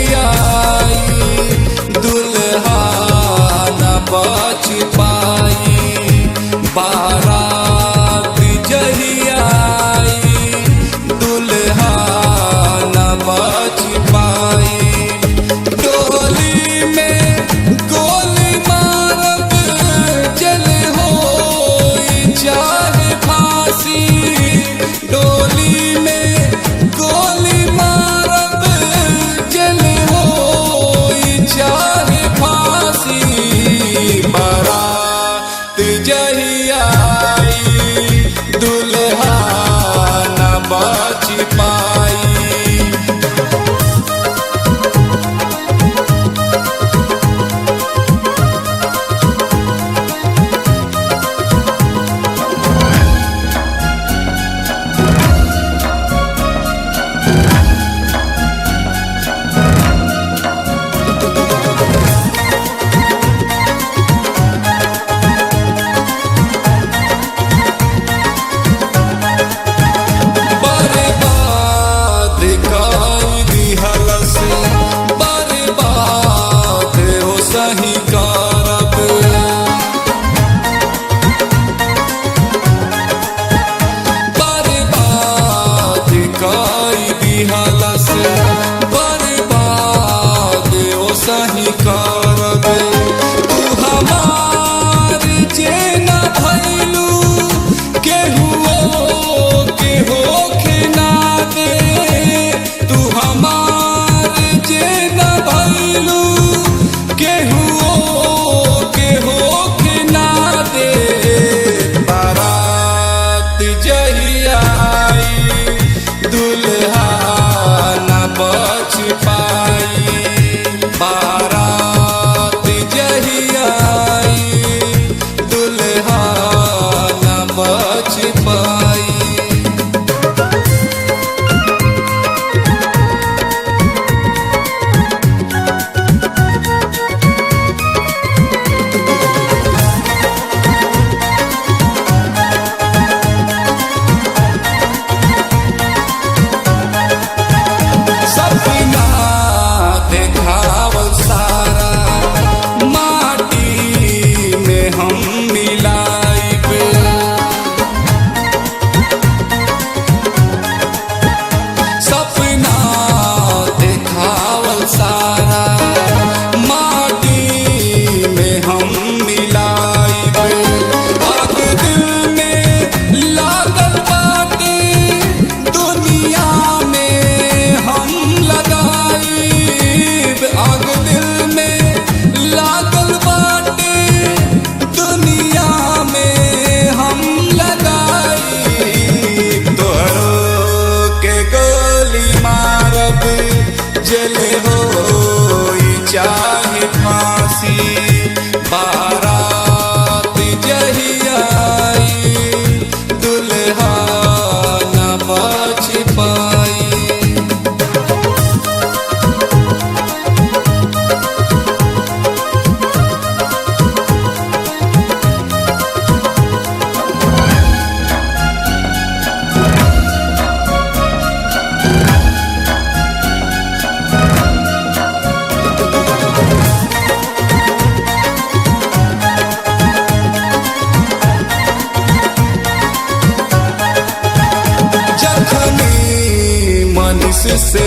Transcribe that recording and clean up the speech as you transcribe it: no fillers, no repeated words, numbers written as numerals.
जहियाई दुल्हा न बच पाई बारात जहियाई दुल्हा न बच पाई डोली में गोली मारब जल हो चाहे फांसी डोली में गोली मारब जल हो चाहे फांसी बारात जहियाई दुल्हा न बच पाई सही करब तू हमार जे न भइलू केहुओ के होखे ना दे तू हमार जे न भइलू केहुओ के होखे ना दे बारात जहियाई दुल्हा न बच पाई बारात जहियाई दुल्हा न बच पाई सपना देखावल सारा माटी में हम मिलाइब सपना देखावल सारा माटी में हम मिलाइब आग दिल में लागल बाटे दुनिया में हम लगाइब आग दिल में लागल बाटे दुनिया में हम लगाइब तोहरो के गोली मारब जल हो चाहे फांसी बारात जहियाई दुल्हा न बच पाई जखनी मनीष से